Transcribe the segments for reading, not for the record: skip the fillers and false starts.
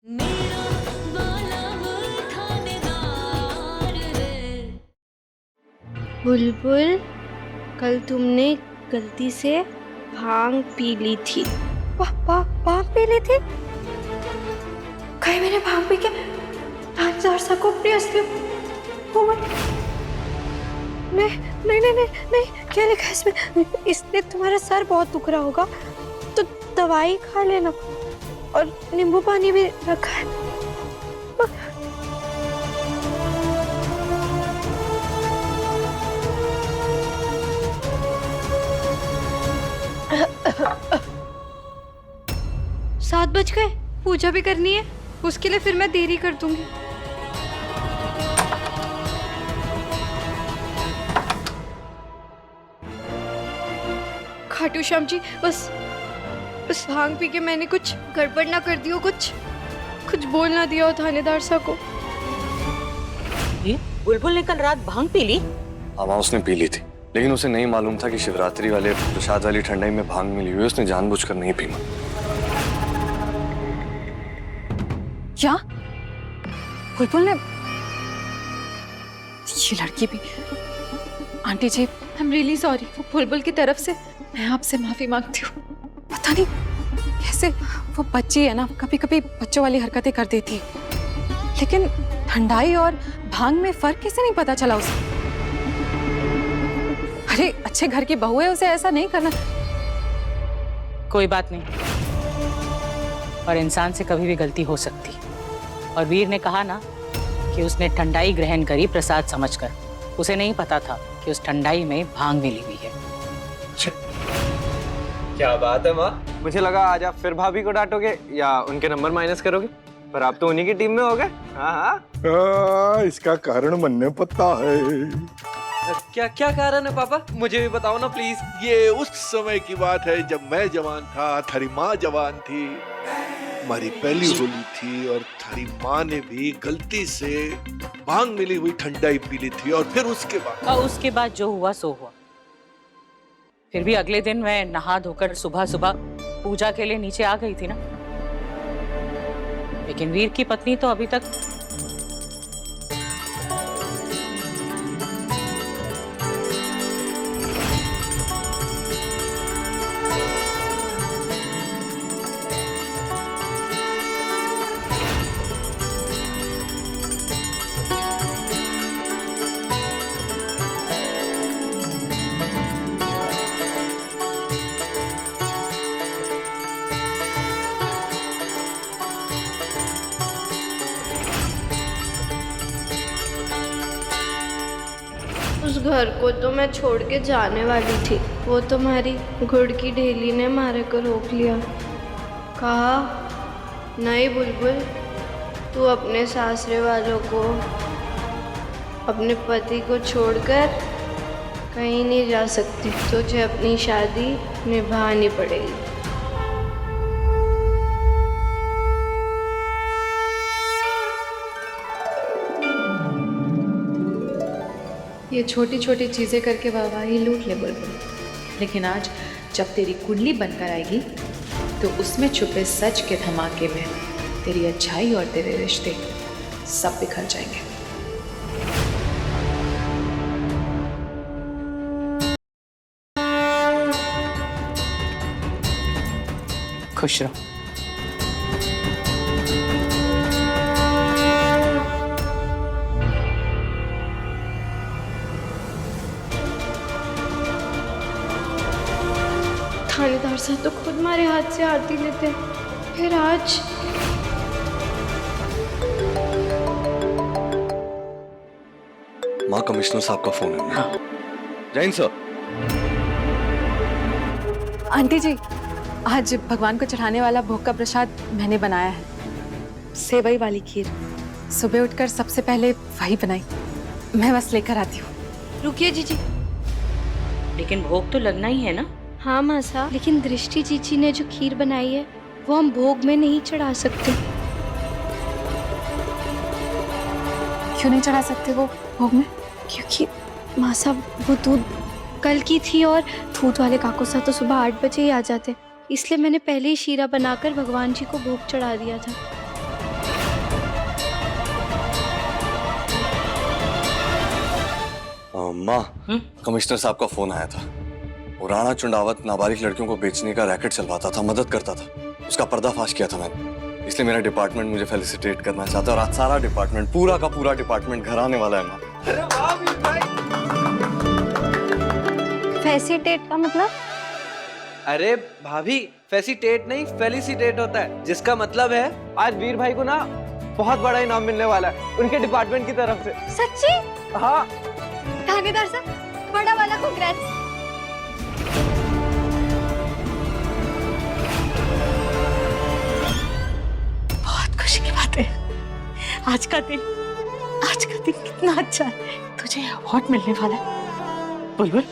मेरा वाला वो थानेदार है। बुलबुल, कल तुमने गलती से भांग पी ली थी। भांग पी ली थी? कहीं मैंने भांग पी के थानेदार को अपनी असली नहीं नहीं नहीं नहीं नहीं, क्या लिखा है इसमें? इसलिए तुम्हारा सर बहुत दुख रहा होगा तो दवाई खा लेना और नींबू पानी भी रखा है। सात बज गए, पूजा भी करनी है, उसके लिए फिर मैं देरी कर दूंगी। खाटू श्याम जी, बस भांग पी के मैंने कुछ गड़बड़ ना कर दी हो, कुछ बोल ना दिया हो थानेदार साहब को। बुलबुल ने कल रात भांग पी ली? हाँ, उसने पी ली थी, लेकिन उसे नहीं मालूम था कि शिवरात्रि वाले प्रसाद वाली ठंडाई में भांग मिली हुई है। उसने जानबूझकर नहीं पी। क्या बुलबुल ने? ये लड़की भी। Aunty ji, I am really sorry. बुलबुल की तरफ से मैं आपसे माफी मांगती हूँ। पता नहीं कैसे वो बच्ची है ना, कभी कभी बच्चों वाली हरकतें कर देती है, लेकिन ठंडाई और भांग में फर्क कैसे नहीं पता चला उसे? अरे अच्छे घर की बहू है, उसे ऐसा नहीं करना। कोई बात नहीं, और इंसान से कभी भी गलती हो सकती। और वीर ने कहा ना कि उसने ठंडाई ग्रहण करी प्रसाद समझकर। उसे नहीं पता था कि उस ठंडाई में भांग मिली हुई है। क्या बात है माँ, मुझे लगा आज आप फिर भाभी को डांटोगे या उनके नंबर माइनस करोगे, पर आप तो उन्हीं की टीम में हो गए। हाँ, इसका कारण मन्ने पता है। क्या क्या कारण है पापा, मुझे भी बताओ ना प्लीज। ये उस समय की बात है जब मैं जवान था, थारी माँ जवान थी, हमारी पहली होली थी और थारी माँ ने भी गलती से भांग मिली हुई ठंडाई पी ली थी। और फिर उसके बाद जो हुआ सो हुआ। फिर भी अगले दिन मैं नहा धोकर सुबह सुबह पूजा के लिए नीचे आ गई थी ना, लेकिन वीर की पत्नी तो अभी तक उस घर को तो मैं छोड़ के जाने वाली थी, वो तुम्हारी गुड़ की ढेली ने मारे को रोक लिया। कहा नहीं बुलबुल, तू अपने सासरे वालों को, अपने पति को छोड़कर कहीं नहीं जा सकती, तुझे अपनी शादी निभानी पड़ेगी। ये छोटी छोटी चीजें करके वाहवाही लूट ले बुलबुल, लेकिन आज जब तेरी कुंडली बनकर आएगी तो उसमें छुपे सच के धमाके में तेरी अच्छाई और तेरे रिश्ते सब बिखर जाएंगे। खुश रहो। थानेदार साहब तो खुद हमारे हाथ से आरती लेते हैं, फिर आज माँ, कमिश्नर साहब का फोन है। हाँ। जैन सर। आंटी जी, आज भगवान को चढ़ाने वाला भोग का प्रसाद मैंने बनाया है, सेवई वाली खीर। सुबह उठकर सबसे पहले वही बनाई, मैं बस लेकर आती हूँ। रुकिए जीजी। लेकिन भोग तो लगना ही है ना? हाँ मासा, लेकिन दृष्टि जीजी ने जो खीर बनाई है वो हम भोग में नहीं चढ़ा सकते। क्यों नहीं चढ़ा सकते वो भोग में? क्योंकि मासा वो दूध कल की थी और दूध वाले काको साहब तो सुबह 8 बजे ही आ जाते, इसलिए मैंने पहले ही शीरा बनाकर भगवान जी को भोग चढ़ा दिया था। माँ, कमिश्नर साहब का फोन आया था। वो राणा चुंडावत नाबालिग लड़कियों को बेचने का रैकेट चलवाता था, मदद करता था। उसका पर्दाफाश किया था मैंने, इसलिए मेरा डिपार्टमेंट मुझे फेलिसिटेट करना चाहता है और आज सारा डिपार्टमेंट, पूरा का पूरा डिपार्टमेंट घर आने वाला है माँ। फेसिटेट का मतलब? अरे भाभी, फेसिटेट नहीं फेलिसिटेट होता है, जिसका मतलब है आज वीर भाई को ना बहुत बड़ा इनाम मिलने वाला है उनके डिपार्टमेंट की तरफ से। सच्ची? हाँ। थानेदार साहब, बड़ा वाला कांग्रेस। बहुत खुशी की बात है। आज का दिन कितना अच्छा है। तुझे अवार्ड मिलने वाला है। बुलबुल,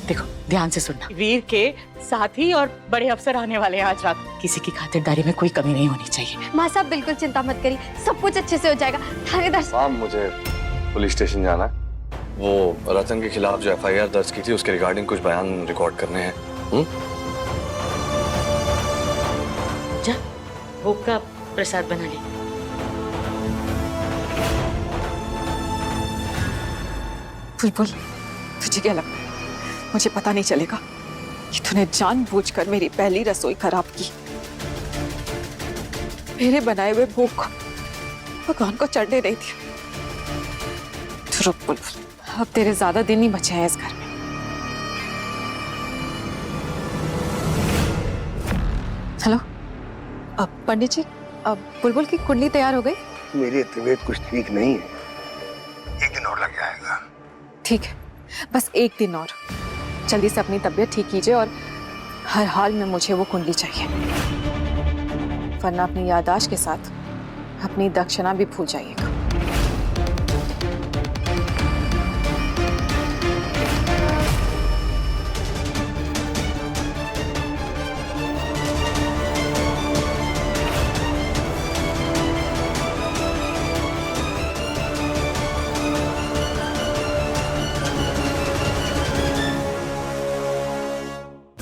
देखो ध्यान से सुनना। वीर के साथी और बड़े अफसर आने वाले हैं आज रात। किसी की खातिरदारी में कोई कमी नहीं होनी चाहिए। माँ साहब बिल्कुल चिंता मत करिए, सब कुछ अच्छे से हो जाएगा। थानेदार साहब, माँ, मुझे पुलिस स्टेशन जाना है। वो रतन के खिलाफ जो FIR दर्ज की थी उसके रिगार्डिंग कुछ बयान रिकॉर्ड करने हैं। जा, भोग का प्रसाद बना ले। बुलबुल, तुझे क्या लगता है मुझे पता नहीं चलेगा कि तूने जानबूझकर मेरी पहली रसोई खराब की? मेरे बनाए हुए भोग को भगवान को चढ़ने नहीं दिया। तू रुक बुलबुल, अब तेरे ज्यादा दिन नहीं बचे हैं इस घर में। हेलो, अब पंडित जी, अब बुलबुल की कुंडली तैयार हो गई? मेरी तबीयत कुछ ठीक नहीं है, एक दिन और लग जाएगा। ठीक है, बस एक दिन और। जल्दी से अपनी तबीयत ठीक कीजिए और हर हाल में मुझे वो कुंडली चाहिए, वरना अपनी याददाश्त के साथ अपनी दक्षिणा भी भूल जाइएगा।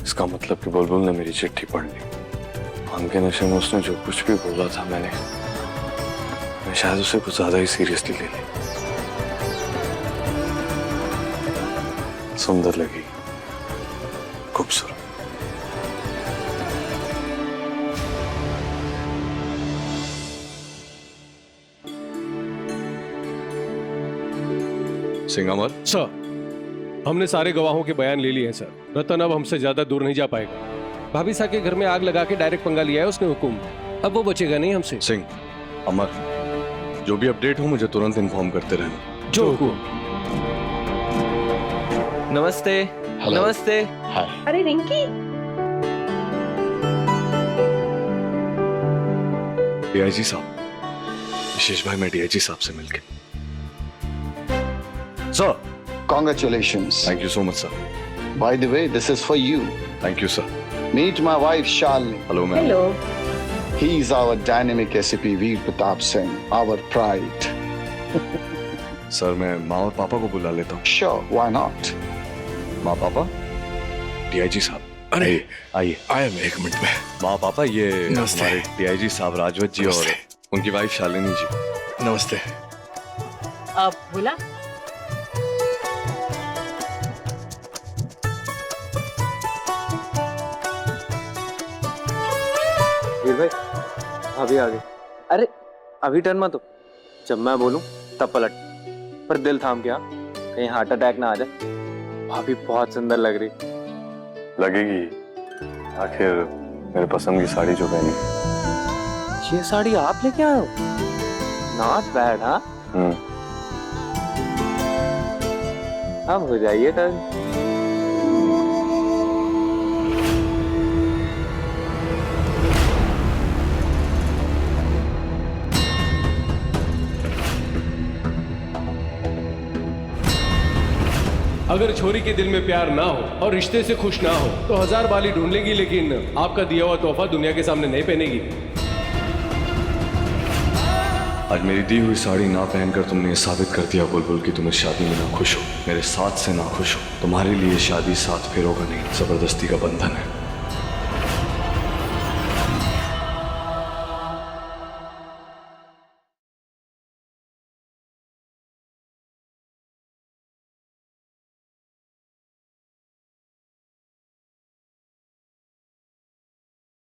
इसका मतलब कि बुलबुल ने मेरी चिट्ठी पढ़ ली। भांग के नशे में उसने जो कुछ भी बोला था मैं शायद उसे कुछ ज्यादा ही सीरियसली ले ली। सुंदर लगी, खूबसूरत। सिंगामर सर, हमने सारे गवाहों के बयान ले लिए हैं सर। रतन अब हमसे ज्यादा दूर नहीं जा पाएगा। भाभी साहब के घर में आग लगा के डायरेक्ट पंगा लिया है उसने हुकुम। अब वो बचेगा नहीं हमसे। सिंह, अमर, जो भी अपडेट हो मुझे तुरंत इन्फॉर्म करते रहना। जो हुकुम। नमस्ते। नमस्ते। अरे रिंकी, DIG साहब, विशेष भाई, मैं DIG साहब से मिलके। Sir, Congratulations. Thank you so much sir. By the way, this is for you. Thank you sir. Meet my wife Shalini. Hello ma'am. Hello. He is our dynamic SAP Veer Pratap Singh, our pride. Sir, मैं माँ और पापा को बुला लेता हूँ। Sure, why not? माँ, पापा, DIG साहब। अरे आइए। आया मैं एक मिनट में। माँ, पापा, ये नमस्ते। हमारे DIG साहब राजवत जी और नमस्ते। उनकी वाइफ शालिनी जी। नमस्ते। अब बोला। वीर भाई, भाभी आ गई। अरे अभी टर्न मत हो, जब मैं बोलूं तब पलट, पर दिल थाम के, कहीं हार्ट अटैक ना आ जाए। भाभी बहुत सुंदर लग रही। लगेगी, आखिर मेरे पसंद की साड़ी जो पहनी। ये साड़ी आप लेके आए हो? Not bad. हाँ, अब हो जाइए टर्न। अगर छोरी के दिल में प्यार ना हो और रिश्ते से खुश ना हो तो 1000 बाली ढूंढ लेंगी, लेकिन आपका दिया हुआ तोहफा दुनिया के सामने नहीं पहनेगी। आज मेरी दी हुई साड़ी ना पहनकर तुमने ये साबित कर दिया बुलबुल कि तुम इस शादी में ना खुश हो, मेरे साथ से ना खुश हो। तुम्हारे लिए शादी 7 फेरों का नहीं, जबरदस्ती का बंधन है।